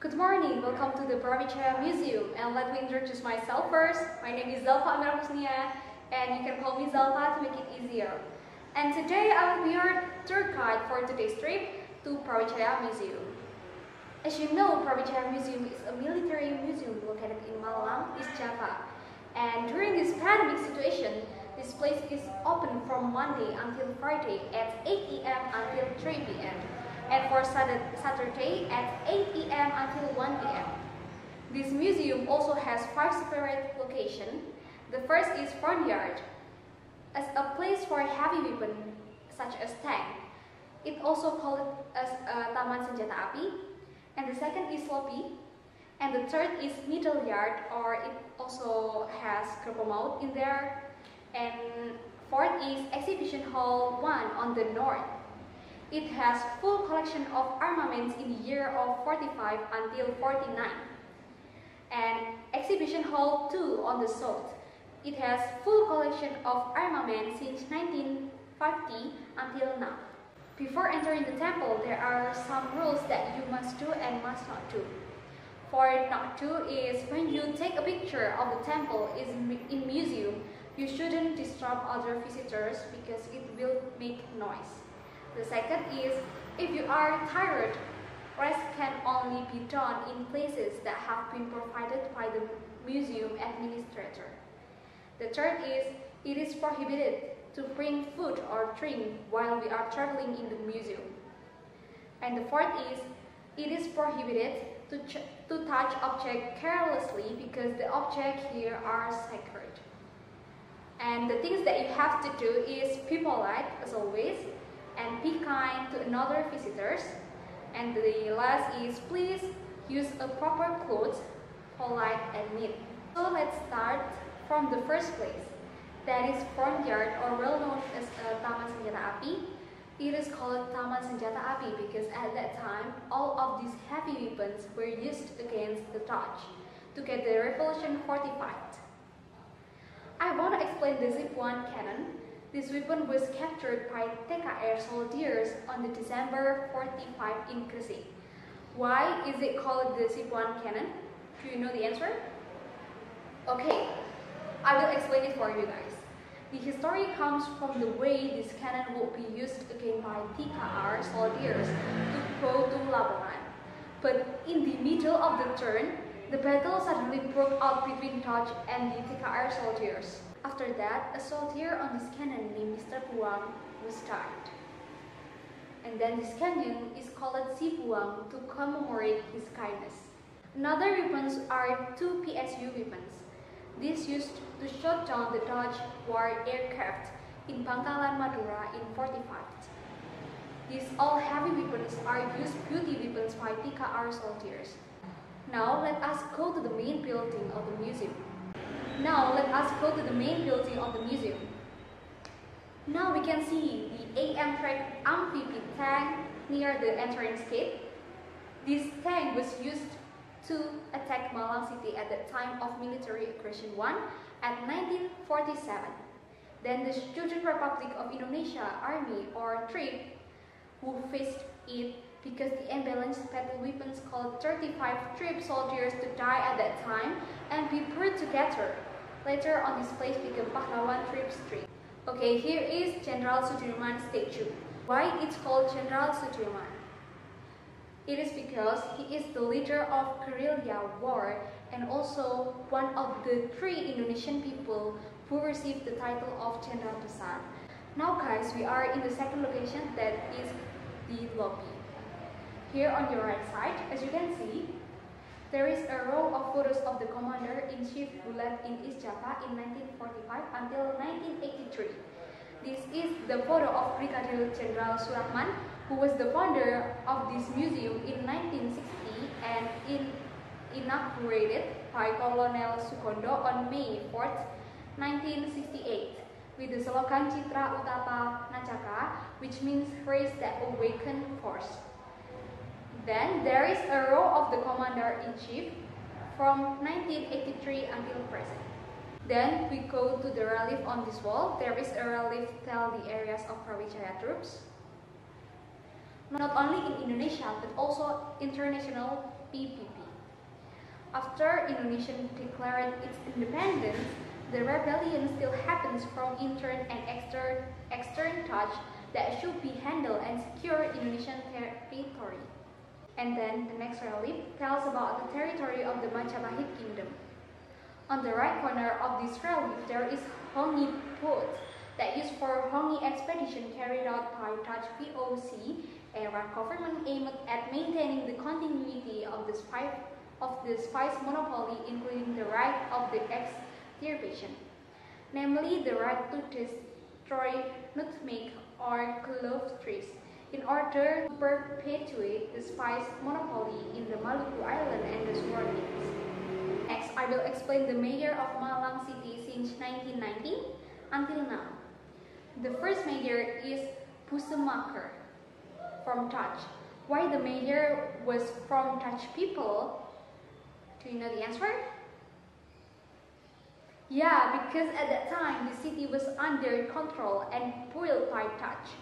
Good morning, welcome to the Brawijaya Museum, and let me introduce myself first. My name is Zalfa Amirah Khusniyah, and you can call me Zalfa to make it easier. And today I will be your tour guide for today's trip to Brawijaya Museum. As you know, Brawijaya Museum is a military museum located in Malang, East Java. And during this pandemic situation, this place is open from Monday until Friday at 8 AM until 3 PM. And for Saturday at 8 PM until 1 PM. This museum also has 5 separate locations. The first is front yard, as a place for heavy weapons such as tank. It also called as Taman Senjata Api. And the second is lobby. And the third is middle yard, or it also has Kerpamaut in there. And fourth is exhibition hall 1 on the north. It has full collection of armaments in the year of 45 until 49. And exhibition hall 2 on the south. It has full collection of armaments since 1950 until now. Before entering the temple, there are some rules that you must do and must not do. For not to is when you take a picture of the temple in museum, you shouldn't disturb other visitors because it will make noise. The second is, if you are tired, rest can only be done in places that have been provided by the museum administrator. The third is, it is prohibited to bring food or drink while we are traveling in the museum. And the fourth is, it is prohibited to touch objects carelessly because the objects here are sacred. And the things that you have to do is be polite as always, and be kind to another visitors. And the last is, please use a proper clothes, polite and neat. So let's start from the first place. That is front yard, or well known as Taman Senjata Api. It is called Taman Senjata Api because at that time all of these heavy weapons were used against the Dutch to get the Revolution fortified. I want to explain the Zip 1 cannon. This weapon was captured by TKR soldiers on the December 45 in Gresik. Why is it called the Zip 1 cannon? Do you know the answer? Okay, I will explain it for you guys. The history comes from the way this cannon would be used again by TKR soldiers to go to Lamongan. But in the middle of the turn, the battle suddenly broke out between Dutch and the TKR soldiers. After that, a soldier on this cannon named Mr. Buang was died. And then this cannon is called Si Buang to commemorate his kindness. Another weapons are 2 PSU weapons. These used to shoot down the Dutch war aircraft in Bangkalan, Madura in 45. These all heavy weapons are used beauty weapons by TKR soldiers. Now let us go to the main building of the museum. Now we can see the AM track amphibia tank near the entrance gate. This tank was used to attack Malang city at the time of military aggression 1 at 1947. Then the Student Republic of Indonesia Army or TRIP who faced it because the imbalanced battle weapons called 35 TRIP soldiers to die at that time and be put together. Later on this place became Pahlawan TRIP Street. Okay, here is General Sudirman statue. Why it's called General Sudirman? It is because he is the leader of guerrilla war and also one of the 3 Indonesian people who received the title of General Besar. Now guys, we are in the second location, that is the lobby. Here on your right side, as you can see, there is a row of photos of the Commander-in-Chief who led in East Java in 1945 until 1983. This is the photo of Brigadier General Surahman, who was the founder of this museum in 1960 and inaugurated by Colonel Sukondo on May 4th, 1968, with the slogan Citra Utapa Nacaka, which means phrase that awaken force. Then there is a row of the Commander-in-Chief from 1983 until present. Then we go to the relief on this wall. There is a relief tell the areas of Brawijaya troops. Not only in Indonesia but also international PBB. After Indonesia declared its independence, the rebellion still happens from intern and extern touch that should be handled and secure Indonesian territory. And then the next relief tells about the territory of the Majapahit Kingdom. On the right corner of this relief, there is Hongi Port that used for Hongi expedition carried out by Dutch VOC era government aimed at maintaining the continuity of the spice monopoly, including the right of the extirpation, namely the right to destroy nutmeg or clove trees, in order to perpetuate the spice monopoly in the Maluku Island and the surroundings. Next, I will explain the mayor of Malang City since 1990 until now. The first mayor is Pusemaker from Dutch. Why the mayor was from Dutch people? Do you know the answer? Yeah, because at that time the city was under control and ruled by Dutch.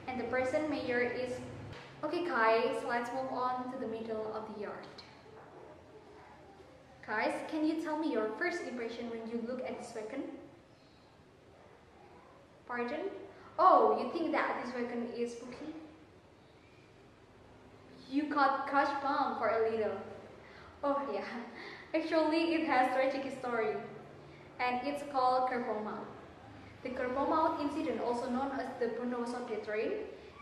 And the present mayor is... Okay guys, let's move on to the middle of the yard. Guys, can you tell me your first impression when you look at this wagon? Pardon? Oh, you think that this wagon is spooky? You got goosebumps for a little. Oh yeah, actually it has a tragic story, and it's called Kerbau Maut. The Kerbau Maut incident, also known as the Bondowoso death train,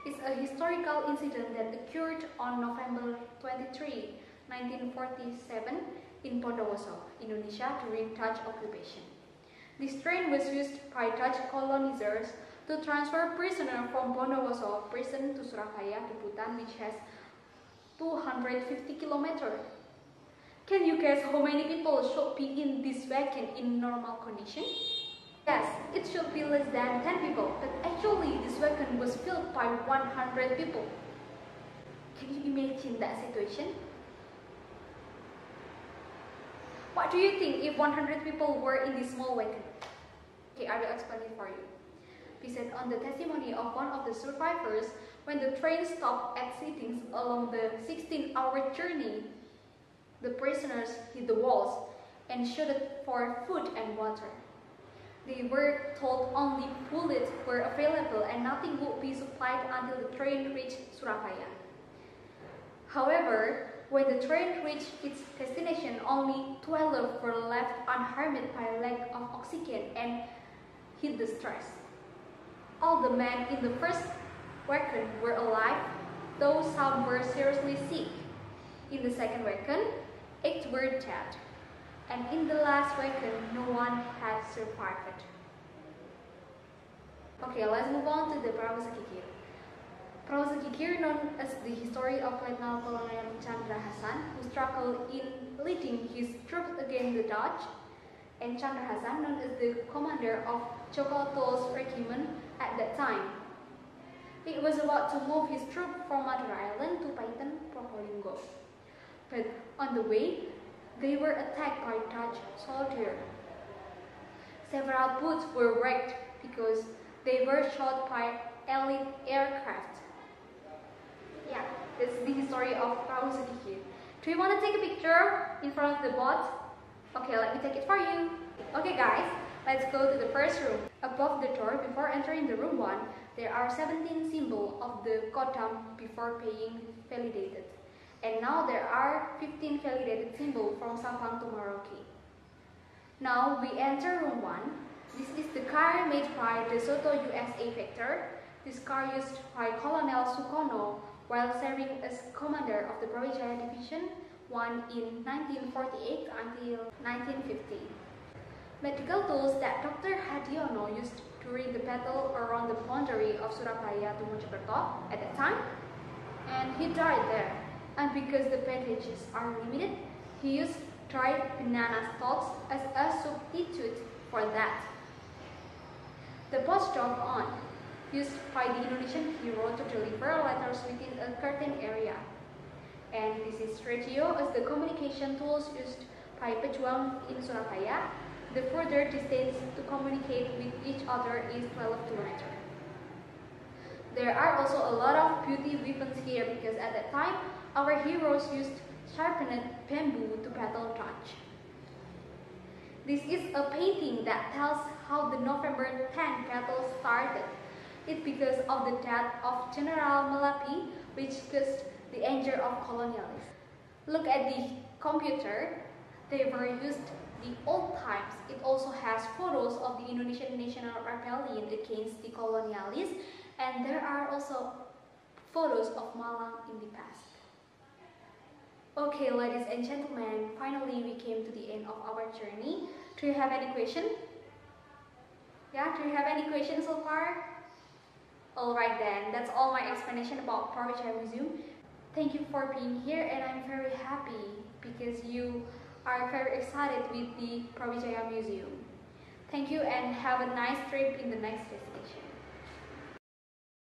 is a historical incident that occurred on November 23, 1947 in Bondowoso, Indonesia during Dutch occupation. This train was used by Dutch colonizers to transfer prisoners from Bondowoso prison to Surabaya to Bhutan, which has 250 kilometers. Can you guess how many people should be in this wagon in normal condition? Yes, it should be less than 10 people, but actually this wagon was filled by 100 people. Can you imagine that situation? What do you think if 100 people were in this small wagon? Okay, I will explain it for you. Based on the testimony of one of the survivors, when the train stopped at sittings along the 16-hour journey, the prisoners hit the walls and shouted for food and water. They were told only bullets were available and nothing would be supplied until the train reached Surabaya. However, when the train reached its destination, only 12 were left unharmed by lack of oxygen and heat stress. All the men in the first wagon were alive, though some were seriously sick. In the second wagon, 8 were dead, and in the last wagon, no one had survived. Okay, let's move on to the Brawijaya. Brawijaya, known as the history of Lieutenant Colonel Chandra Hasan, who struggled in leading his troops against the Dutch, and Chandra Hasan, known as the commander of Jokoto's regiment at that time. He was about to move his troops from Madura Island to Paiton, Probolinggo. But on the way, they were attacked by Dutch soldiers. Several boats were wrecked because they were shot by elite aircraft. Yeah, that's the story of Brawijaya. Do you want to take a picture in front of the boat? Okay, let me take it for you. Okay guys, let's go to the first room. Above the door, before entering the room 1, there are 17 symbols of the Kodam before being validated. And now there are 15 validated symbols from Sabang to Merauke. Now we enter room 1. This is the car made by the Soto USA Vector. This car used by Colonel Sukono while serving as commander of the Brawijaya Division 1 in 1948 until 1950. Medical tools that Dr. Hadiono used during the battle around the boundary of Surabaya to Mojokerto at that time, and he died there. And because the bandages are limited, he used dried banana stalks as a substitute for that. The post job on, used by the Indonesian hero to deliver letters within a curtain area. And this is radio as the communication tools used by pejuang in Surabaya. The further distance to communicate with each other is 12 kilometers. There are also a lot of beauty weapons here because at that time, our heroes used sharpened bamboo to battle touch. This is a painting that tells how the November 10 battle started. It's because of the death of General Malapi, which caused the anger of colonialists. Look at the computer. They were used the old times. It also has photos of the Indonesian National Rebellion against the colonialists, and there are also photos of Malang in the past. Okay, ladies and gentlemen, finally we came to the end of our journey. Do you have any question? Yeah, do you have any questions so far? Alright then, that's all my explanation about Brawijaya Museum. Thank you for being here, and I'm very happy because you are very excited with the Brawijaya Museum. Thank you and have a nice trip in the next visit.